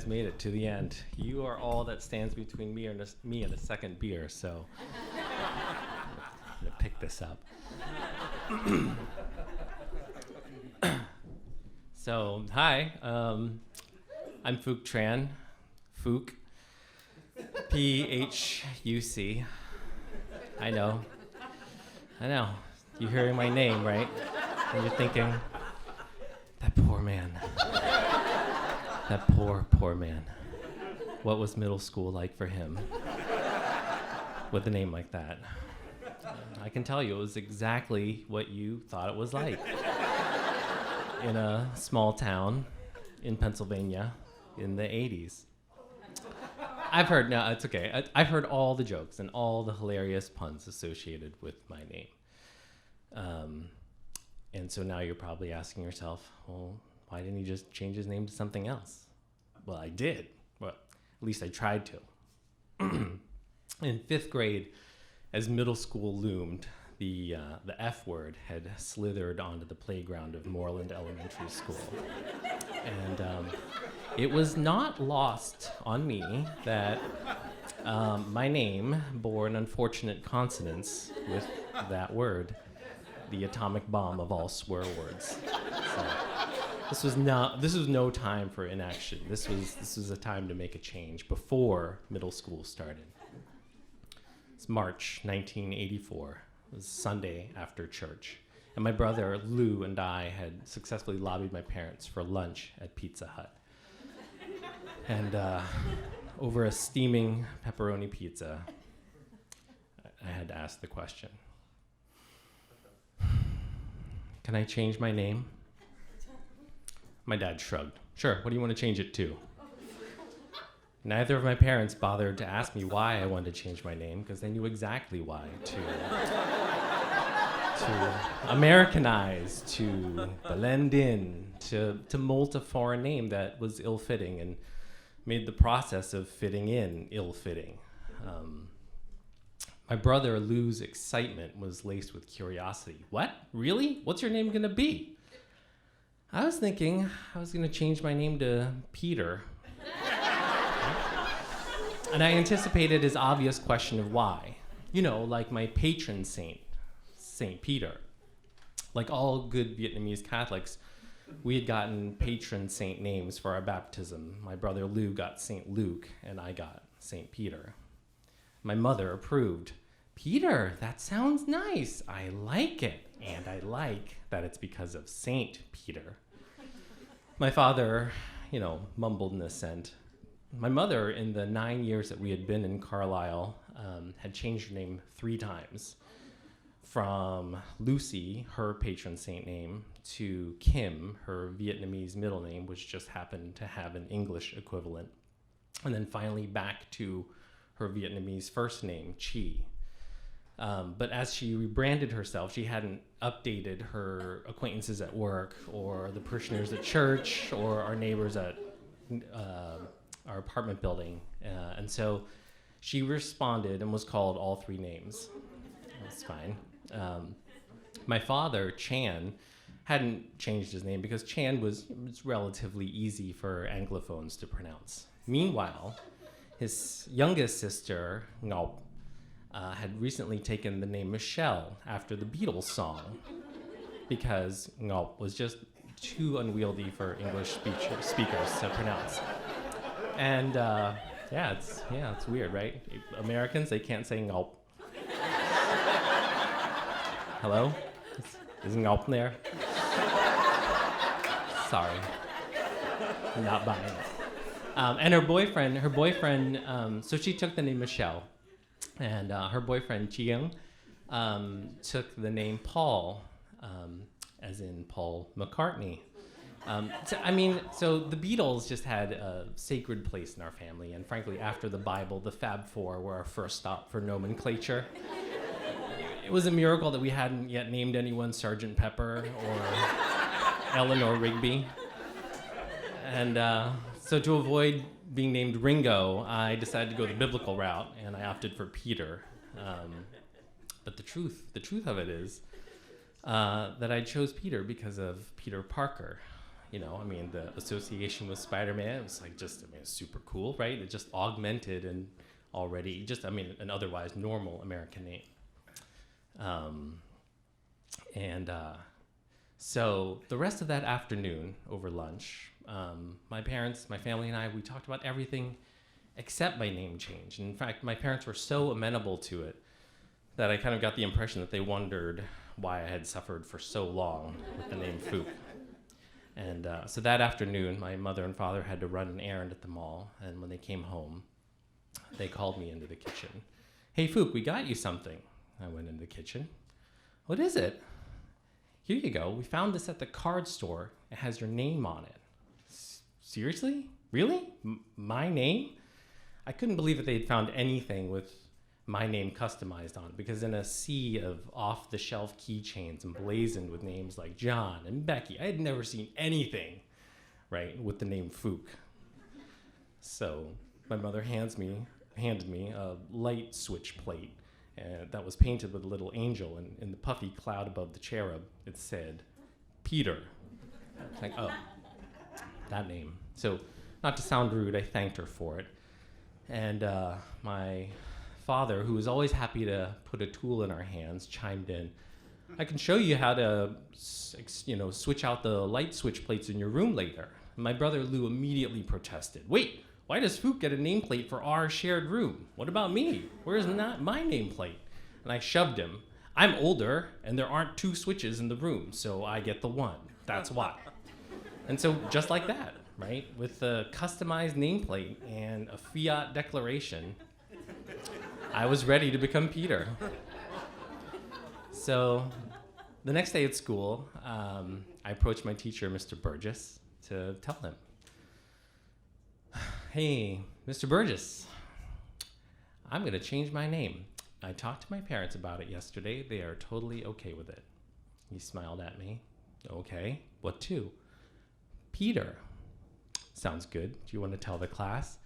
guys made it to the end. You are all that stands between me and a second beer, so I'm going to pick this up. So, hi, I'm Phuc Tran, Phuc, Phuc. I know. You're hearing my name, right? And you're thinking, that poor man. That poor man. What was middle school like for him with a name like that? I can tell you it was exactly what you thought it was like in a small town in Pennsylvania in the 80s. I've heard all the jokes and all the hilarious puns associated with my name. And so now you're probably asking yourself, well, why didn't he just change his name to something else? Well, I did. Well, at least I tried to. In 5th grade, as middle school loomed, the F word had slithered onto the playground of Moreland Elementary School. And it was not lost on me that my name bore an unfortunate consonance with that word, the atomic bomb of all swear words. So this was no time for inaction. This was a time to make a change before middle school started. It's March 1984. It was Sunday after church. And my brother Lou and I had successfully lobbied my parents for lunch at Pizza Hut. And over a steaming pepperoni pizza, I had to ask the question, can I change my name? My dad shrugged. Sure, what do you want to change it to? Neither of my parents bothered to ask me why I wanted to change my name, because they knew exactly why. To Americanize, to blend in, to mold a foreign name that was ill-fitting and made the process of fitting in ill-fitting. My brother Lou's excitement was laced with curiosity. What? Really? What's your name gonna be? I was thinking I was gonna change my name to Peter. And I anticipated his obvious question of why. You know, like my patron saint, Saint Peter. Like all good Vietnamese Catholics, we had gotten patron saint names for our baptism. My brother Lou got Saint Luke, and I got Saint Peter. My mother approved. Peter, that sounds nice. I like it. And I like that it's because of Saint Peter. My father, mumbled in assent. My mother, in the 9 years that we had been in Carlisle, had changed her name 3 times. From Lucy, her patron saint name, to Kim, her Vietnamese middle name, which just happened to have an English equivalent. And then finally back to her Vietnamese first name, Chi. But as she rebranded herself, she hadn't updated her acquaintances at work or the parishioners at church or our neighbors at our apartment building. And so she responded and was called all 3 names. That's fine. My father, Chan, hadn't changed his name because Chan was relatively easy for Anglophones to pronounce. Meanwhile, his youngest sister, Ngọc, had recently taken the name Michelle after the Beatles song because Ngọc was just too unwieldy for English speakers to pronounce. And it's weird, right? Americans, they can't say Ngọc. Hello? Is Ngọc there? Sorry. Not buying it. And her boyfriend, so she took the name Michelle, and her boyfriend, Chiang, took the name Paul, as in Paul McCartney. So the Beatles just had a sacred place in our family, and frankly, after the Bible, the Fab Four were our first stop for nomenclature. It was a miracle that we hadn't yet named anyone Sgt. Pepper or Eleanor Rigby. And so to avoid being named Ringo, I decided to go the biblical route, and I opted for Peter. But the truth of it is that I chose Peter because of Peter Parker. The association with Spider-Man was it's super cool, right? It just augmented an otherwise normal American name. So the rest of that afternoon over lunch, my family and I, we talked about everything except my name change. And in fact, my parents were so amenable to it that I kind of got the impression that they wondered why I had suffered for so long with the name Phuc. And so that afternoon, my mother and father had to run an errand at the mall, and when they came home, they called me into the kitchen. "Hey, Phuc, we got you something." I went into the kitchen. "What is it?" "Here you go. We found this at the card store. It has your name on it." Seriously? Really? My name? I couldn't believe that they'd found anything with my name customized on it, because in a sea of off-the-shelf keychains emblazoned with names like John and Becky, I had never seen anything, right, with the name Phuc. So my mother handed me a light switch plate that was painted with a little angel, and in the puffy cloud above the cherub, it said, Peter. It's like, oh, that name. So not to sound rude, I thanked her for it. And my father, who was always happy to put a tool in our hands, chimed in. "I can show you how to, switch out the light switch plates in your room later." And my brother Lou immediately protested. "Wait, why does Phuc get a nameplate for our shared room? What about me? Where's not my nameplate?" And I shoved him. "I'm older, and there aren't two switches in the room, so I get the one. That's why." And so just like that, right, with a customized nameplate and a fiat declaration, I was ready to become Peter. So the next day at school, I approached my teacher, Mr. Burgess, to tell him, "Hey, Mr. Burgess, I'm going to change my name. I talked to my parents about it yesterday. They are totally okay with it." He smiled at me. "Okay, what to?" "Peter." "Sounds good. Do you want to tell the class?"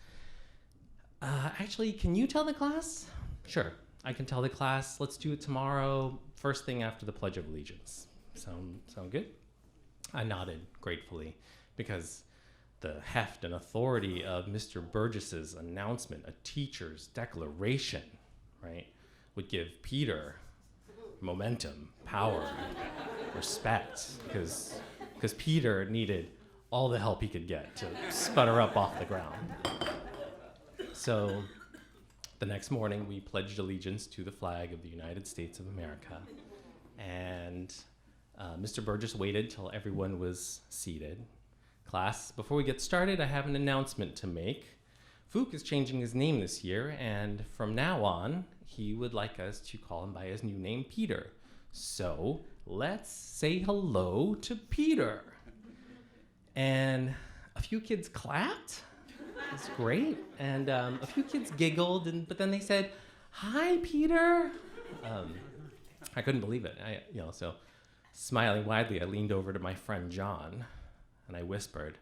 Actually, can you tell the class?" "Sure, I can tell the class. Let's do it tomorrow, first thing after the Pledge of Allegiance. Sound good?" I nodded gratefully, because the heft and authority of Mr. Burgess's announcement, a teacher's declaration, right, would give Peter momentum, power, respect, because Peter needed all the help he could get to sputter up off the ground. So the next morning, we pledged allegiance to the flag of the United States of America. And Mr. Burgess waited till everyone was seated. "Class, before we get started, I have an announcement to make. Phuc is changing his name this year, and from now on, he would like us to call him by his new name, Peter. So let's say hello to Peter." And a few kids clapped. That's great. And a few kids giggled, but then they said, "Hi, Peter." I couldn't believe it. So smiling widely, I leaned over to my friend John, and I whispered,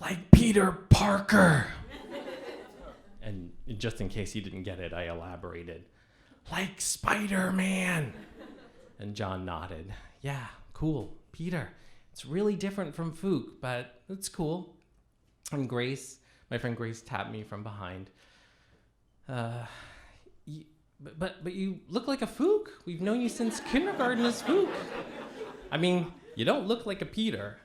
"Like Peter Parker." And just in case he didn't get it, I elaborated, "Like Spider-Man." And John nodded. "Yeah, cool, Peter. It's really different from Phuc, but it's cool." And Grace, my friend Grace, tapped me from behind. But you look like a Phuc. We've known you since kindergarten as Phuc. I mean, you don't look like a Peter."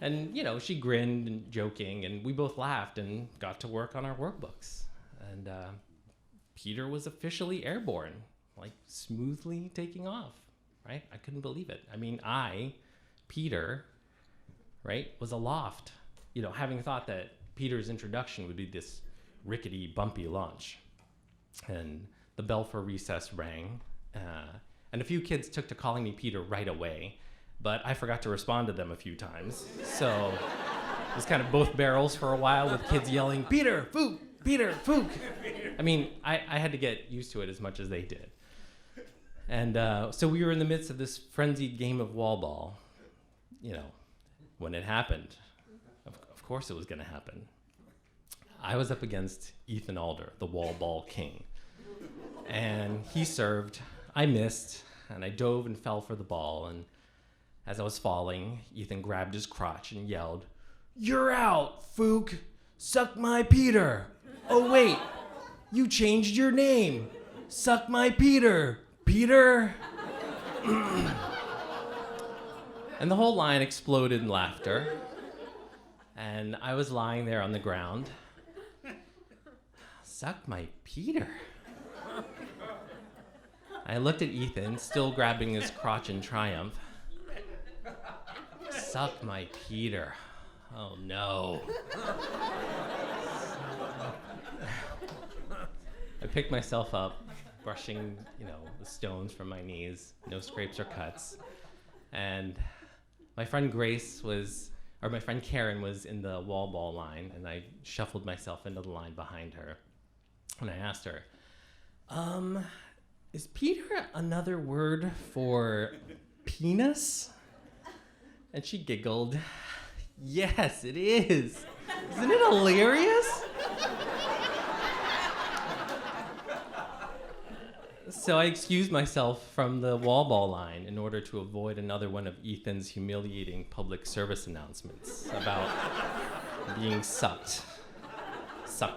And, she grinned and joking, and we both laughed and got to work on our workbooks. And Peter was officially airborne, smoothly taking off, right? I couldn't believe it. I mean, Peter, right, was aloft, having thought that Peter's introduction would be this rickety, bumpy launch. And the bell for recess rang, and a few kids took to calling me Peter right away, but I forgot to respond to them a few times. So it was kind of both barrels for a while, with kids yelling, "Peter, Phuc, Peter, Phuc." I mean, I had to get used to it as much as they did. And so we were in the midst of this frenzied game of wall ball. When it happened, of course it was going to happen. I was up against Ethan Alder, the wall ball king. And he served, I missed, and I dove and fell for the ball. And As I was falling, Ethan grabbed his crotch and yelled, "You're out, Phuc! Suck my Peter! Oh wait, you changed your name! Suck my Peter! Peter!" And the whole line exploded in laughter. And I was lying there on the ground. Suck my Peter. I looked at Ethan, still grabbing his crotch in triumph. Suck my Peter. Oh no. I picked myself up, brushing, the stones from my knees, no scrapes or cuts. And my friend Karen was in the wall ball line, and I shuffled myself into the line behind her. And I asked her, is Peter another word for penis? And she giggled. Yes, it is. Isn't it hilarious? So I excused myself from the wall ball line in order to avoid another one of Ethan's humiliating public service announcements about being sucked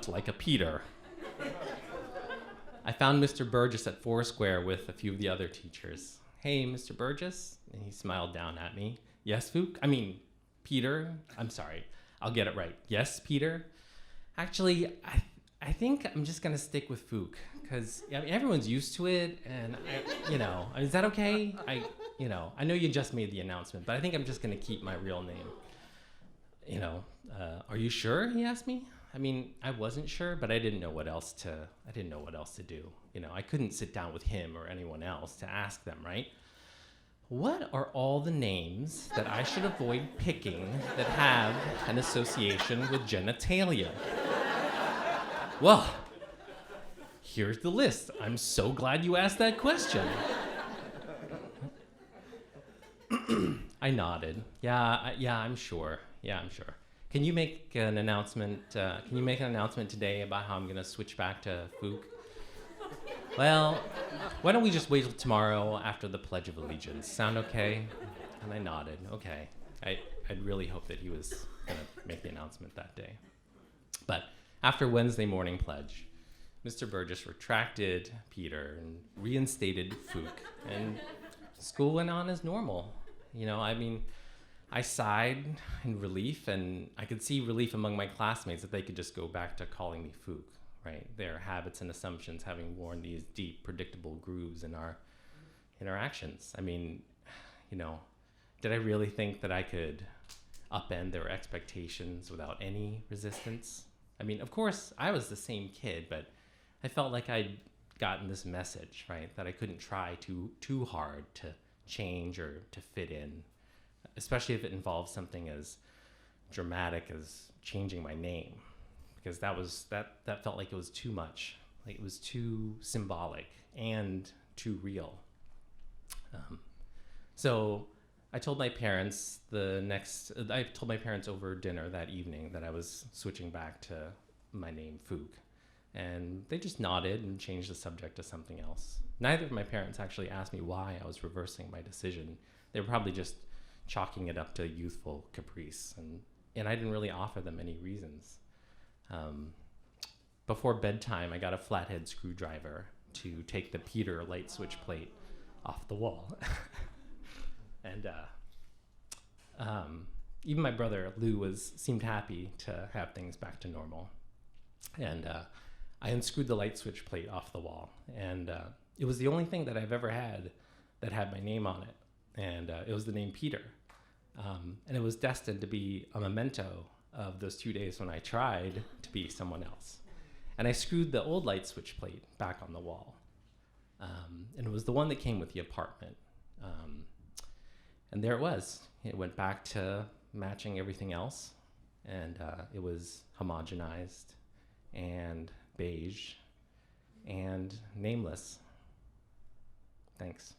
like a Peter. I found Mr. Burgess at Foursquare with a few of the other teachers. "Hey, Mr. Burgess," and he smiled down at me. "Yes, Peter. I'm sorry, I'll get it right. Yes, Peter. Actually, I think I'm just gonna stick with Phuc, because everyone's used to it, and is that okay? I know you just made the announcement, but I think I'm just gonna keep my real name. Are you sure?" he asked me. I wasn't sure, but I didn't know what else to do. I couldn't sit down with him or anyone else to ask them, right? What are all the names that I should avoid picking that have an association with genitalia? Well, here's the list. I'm so glad you asked that question. I nodded. Yeah, I'm sure. Can you make an announcement? Today about how I'm gonna switch back to Phuc? Well, why don't we just wait till tomorrow after the Pledge of Allegiance? Sound okay? And I nodded. Okay. I'd really hoped that he was gonna make the announcement that day. But after Wednesday morning pledge, Mr. Burgess retracted Peter and reinstated Phuc, and school went on as normal. I sighed in relief, and I could see relief among my classmates that they could just go back to calling me Phuc, right? Their habits and assumptions having worn these deep, predictable grooves in our interactions. Did I really think that I could upend their expectations without any resistance? Of course, I was the same kid, but I felt like I'd gotten this message, right? That I couldn't try too hard to change or to fit in, especially if it involved something as dramatic as changing my name, because that felt like it was too much, like it was too symbolic and too real. So I told my parents over dinner that evening that I was switching back to my name, Phuc, and they just nodded and changed the subject to something else. Neither of my parents actually asked me why I was reversing my decision. They were probably just chalking it up to youthful caprice, and I didn't really offer them any reasons. Before bedtime, I got a flathead screwdriver to take the Peter light switch plate off the wall. And even my brother Lou seemed happy to have things back to normal. And I unscrewed the light switch plate off the wall, and it was the only thing that I've ever had that had my name on it, and it was the name Peter. And it was destined to be a memento of those 2 days when I tried to be someone else. And I screwed the old light switch plate back on the wall. And it was the one that came with the apartment. And there it was. It went back to matching everything else. And it was homogenized and beige and nameless. Thanks.